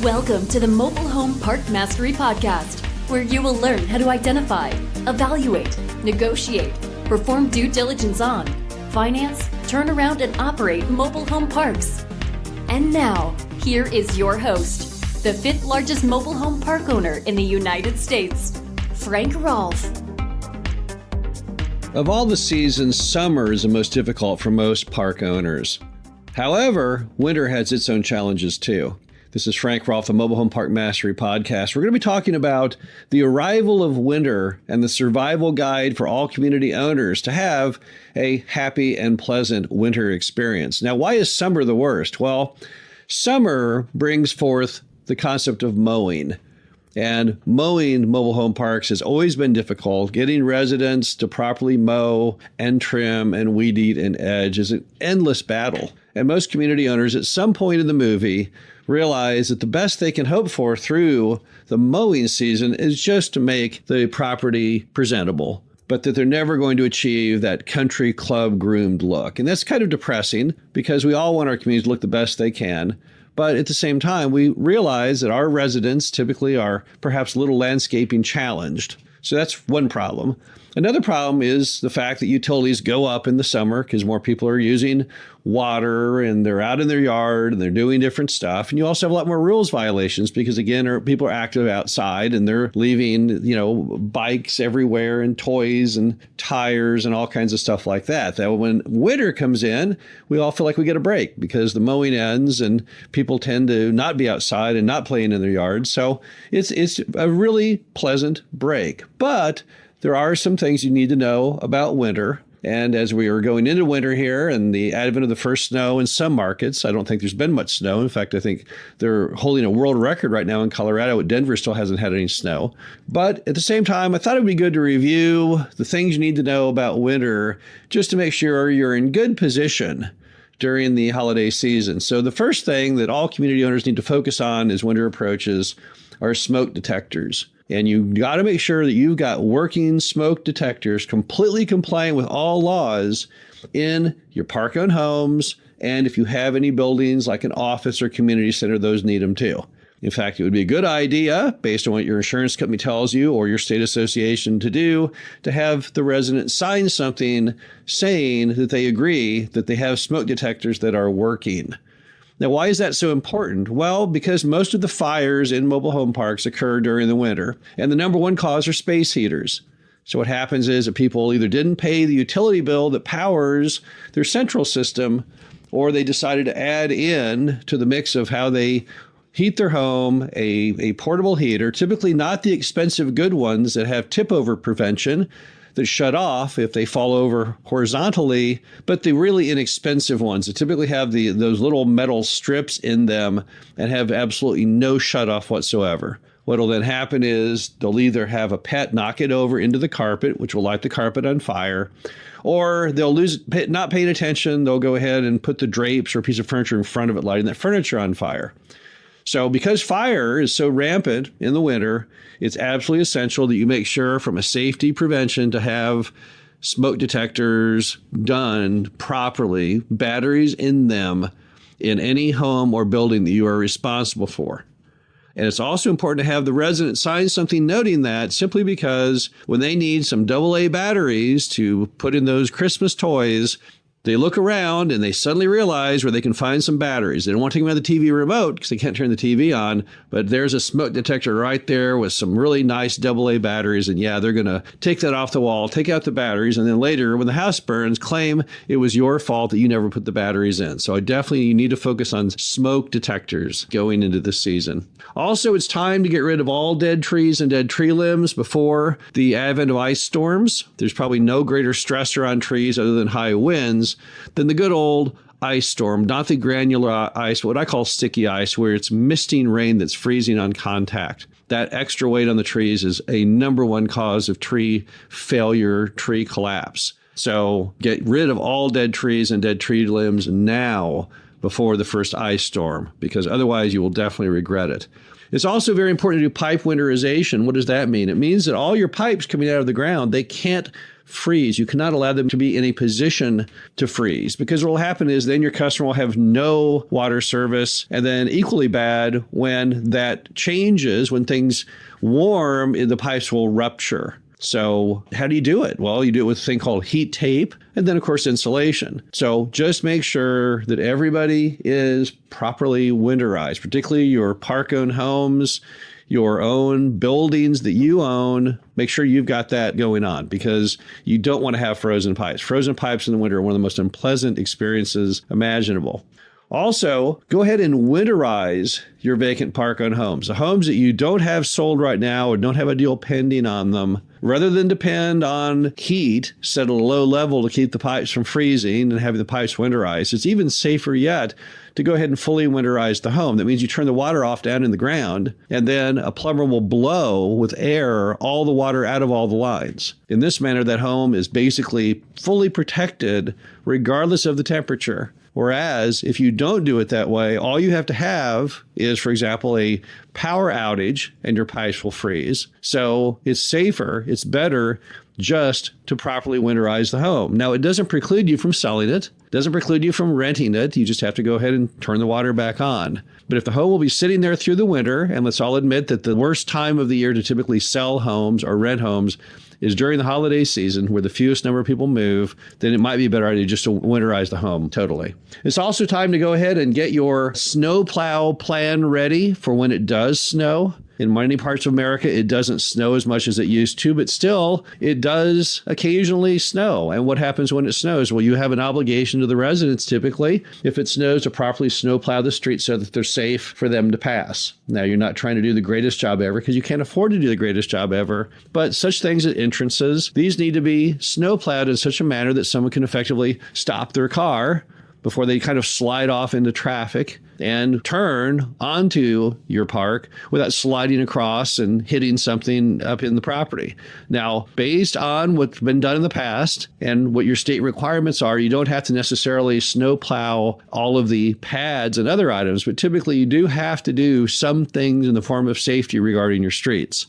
Welcome to the Mobile Home Park Mastery Podcast, where you will learn how to identify, evaluate, negotiate, perform due diligence on, finance, turn around, and operate mobile home parks. And now, here is your host, the fifth largest mobile home park owner in the United States, Frank Rolfe. Of all the seasons, summer is the most difficult for most park owners. However, winter has its own challenges too. This is Frank Rolfe, the Mobile Home Park Mastery Podcast. We're going to be talking about the arrival of winter and the survival guide for all community owners to have a happy and pleasant winter experience. Now, why is summer the worst? Well, summer brings forth the concept of mowing. And mowing mobile home parks has always been difficult. Getting residents to properly mow and trim and weed eat and edge is an endless battle. And most community owners at some point in the movie realize that the best they can hope for through the mowing season is just to make the property presentable, but that they're never going to achieve that country club groomed look. And that's kind of depressing because we all want our communities to look the best they can. But at the same time, we realize that our residents typically are perhaps a little landscaping challenged. So that's one problem. Another problem is the fact that utilities go up in the summer because more people are using water and they're out in their yard and they're doing different stuff. And you also have a lot more rules violations because, again, people are active outside and they're leaving, bikes everywhere and toys and tires and all kinds of stuff like that. That when winter comes in, we all feel like we get a break because the mowing ends and people tend to not be outside and not playing in their yards. So it's a really pleasant break. But there are some things you need to know about winter. And as we are going into winter here and the advent of the first snow in some markets, I don't think there's been much snow. In fact, I think they're holding a world record right now in Colorado. Denver still hasn't had any snow. But at the same time, I thought it would be good to review the things you need to know about winter just to make sure you're in good position during the holiday season. So the first thing that all community owners need to focus on as winter approaches are smoke detectors. And you got to make sure that you've got working smoke detectors completely compliant with all laws in your park-owned homes. And if you have any buildings like an office or community center, those need them too. In fact, it would be a good idea, based on what your insurance company tells you or your state association to do, to have the resident sign something saying that they agree that they have smoke detectors that are working. Now, why is that so important? Well, because most of the fires in mobile home parks occur during the winter, and the number one cause are space heaters. So what happens is that people either didn't pay the utility bill that powers their central system, or they decided to add in to the mix of how they heat their home a portable heater, typically not the expensive good ones that have tip-over prevention, that shut off if they fall over horizontally, but the really inexpensive ones that typically have those little metal strips in them and have absolutely no shutoff whatsoever. What'll then happen is they'll either have a pet knock it over into the carpet, which will light the carpet on fire, or they'll not paying attention. They'll go ahead and put the drapes or a piece of furniture in front of it, lighting that furniture on fire. So because fire is so rampant in the winter, it's absolutely essential that you make sure from a safety prevention to have smoke detectors done properly, batteries in them in any home or building that you are responsible for. And it's also important to have the resident sign something noting that, simply because when they need some AA batteries to put in those Christmas toys, they look around and they suddenly realize where they can find some batteries. They don't want to take them out of the TV remote because they can't turn the TV on, but there's a smoke detector right there with some really nice AA batteries. And yeah, they're going to take that off the wall, take out the batteries, and then later when the house burns, claim it was your fault that you never put the batteries in. So you need to focus on smoke detectors going into this season. Also, it's time to get rid of all dead trees and dead tree limbs before the advent of ice storms. There's probably no greater stressor on trees other than high winds than the good old ice storm, not the granular ice, what I call sticky ice, where it's misting rain that's freezing on contact. That extra weight on the trees is a number one cause of tree failure, tree collapse. So get rid of all dead trees and dead tree limbs now before the first ice storm, because otherwise you will definitely regret it. It's also very important to do pipe winterization. What does that mean? It means that all your pipes coming out of the ground, they can't freeze. You cannot allow them to be in a position to freeze, because what will happen is then your customer will have no water service. And then equally bad, when that changes, when things warm, the pipes will rupture. So how do you do it? Well, you do it with a thing called heat tape, and then, of course, insulation. So just make sure that everybody is properly winterized, particularly your park-owned homes, your own buildings that you own. Make sure you've got that going on, because you don't want to have frozen pipes. Frozen pipes in the winter are one of the most unpleasant experiences imaginable. Also, go ahead and winterize your vacant park-owned homes. The homes that you don't have sold right now or don't have a deal pending on them, rather than depend on heat set at a low level to keep the pipes from freezing and having the pipes winterized, it's even safer yet to go ahead and fully winterize the home. That means you turn the water off down in the ground, and then a plumber will blow with air all the water out of all the lines. In this manner, that home is basically fully protected regardless of the temperature. Whereas if you don't do it that way, all you have to have is, for example, a power outage and your pipes will freeze. So it's safer, it's better just to properly winterize the home. Now, it doesn't preclude you from selling it, doesn't preclude you from renting it. You just have to go ahead and turn the water back on. But if the home will be sitting there through the winter, and let's all admit that the worst time of the year to typically sell homes or rent homes is during the holiday season, where the fewest number of people move, then it might be a better idea just to winterize the home totally. It's also time to go ahead and get your snowplow plan ready for when it does snow. In many parts of America, it doesn't snow as much as it used to, but still, it does occasionally snow. And what happens when it snows? Well, you have an obligation to the residents, typically, if it snows, to properly snowplow the streets so that they're safe for them to pass. Now, you're not trying to do the greatest job ever, because you can't afford to do the greatest job ever, but such things as entrances, these need to be snowplowed in such a manner that someone can effectively stop their car before they kind of slide off into traffic and turn onto your park without sliding across and hitting something up in the property. Now, based on what's been done in the past and what your state requirements are, you don't have to necessarily snowplow all of the pads and other items, but typically you do have to do some things in the form of safety regarding your streets.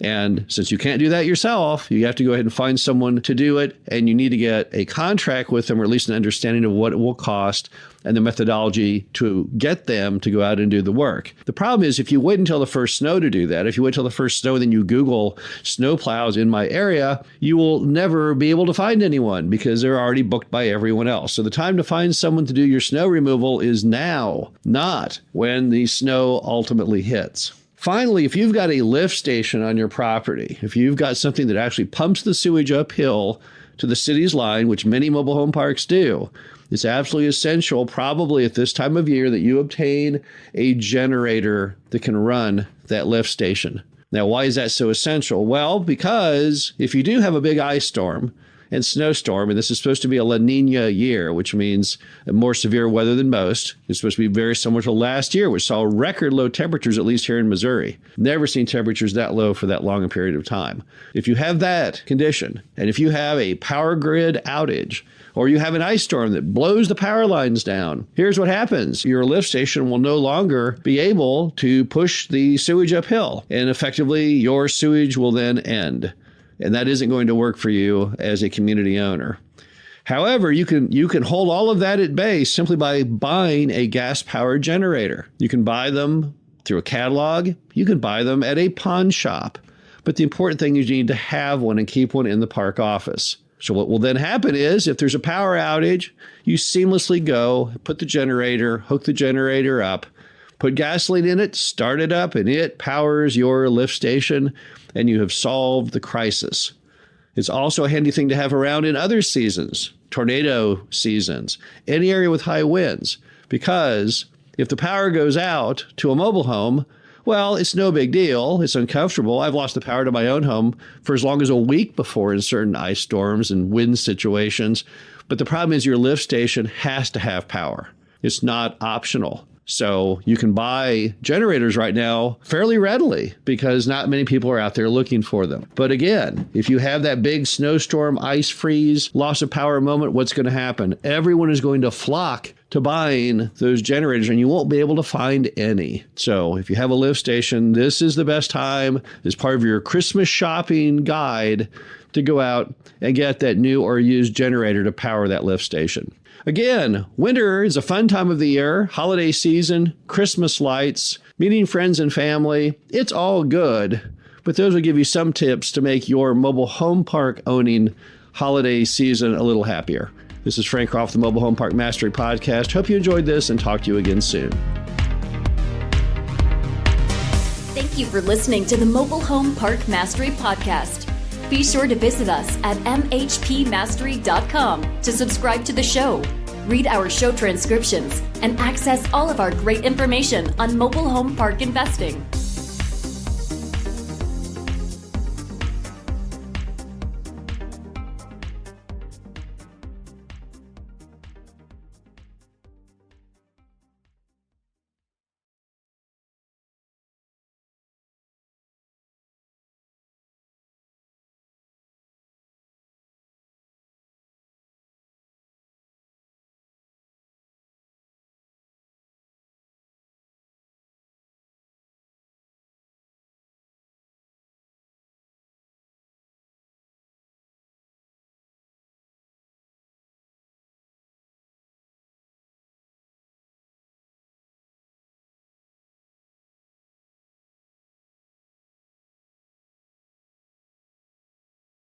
And since you can't do that yourself, you have to go ahead and find someone to do it, and you need to get a contract with them, or at least an understanding of what it will cost and the methodology to get them to go out and do the work. The problem is, if you wait until the first snow to do that, if you wait till the first snow and then you Google snowplows in my area, you will never be able to find anyone, because they're already booked by everyone else. So the time to find someone to do your snow removal is now, not when the snow ultimately hits. Finally, if you've got a lift station on your property, if you've got something that actually pumps the sewage uphill to the city's line, which many mobile home parks do, it's absolutely essential, probably at this time of year, that you obtain a generator that can run that lift station. Now, why is that so essential? Well, because if you do have a big ice storm and snowstorm, and this is supposed to be a La Nina year, which means more severe weather than most. It's supposed to be very similar to last year, which saw record low temperatures, at least here in Missouri. Never seen temperatures that low for that long a period of time. If you have that condition, and if you have a power grid outage, or you have an ice storm that blows the power lines down, here's what happens. Your lift station will no longer be able to push the sewage uphill, and effectively your sewage will then end. And that isn't going to work for you as a community owner. However, you can hold all of that at bay simply by buying a gas-powered generator. You can buy them through a catalog. You can buy them at a pawn shop. But the important thing is you need to have one and keep one in the park office. So what will then happen is, if there's a power outage, you seamlessly go, put the generator, hook the generator up, put gasoline in it, start it up, and it powers your lift station, and you have solved the crisis. It's also a handy thing to have around in other seasons, tornado seasons, any area with high winds, because if the power goes out to a mobile home, well, it's no big deal. It's uncomfortable. I've lost the power to my own home for as long as a week before in certain ice storms and wind situations. But the problem is your lift station has to have power. It's not optional. So you can buy generators right now fairly readily, because not many people are out there looking for them. But again, if you have that big snowstorm, ice freeze, loss of power moment, what's going to happen? Everyone is going to flock to buying those generators, and you won't be able to find any. So if you have a lift station, this is the best time, as part of your Christmas shopping guide, to go out and get that new or used generator to power that lift station. Again, winter is a fun time of the year, holiday season, Christmas lights, meeting friends and family. It's all good, but those will give you some tips to make your mobile home park owning holiday season a little happier. This is Frank Rolfe, the Mobile Home Park Mastery Podcast. Hope you enjoyed this and talk to you again soon. Thank you for listening to the Mobile Home Park Mastery Podcast. Be sure to visit us at mhpmastery.com to subscribe to the show, read our show transcriptions, and access all of our great information on mobile home park investing.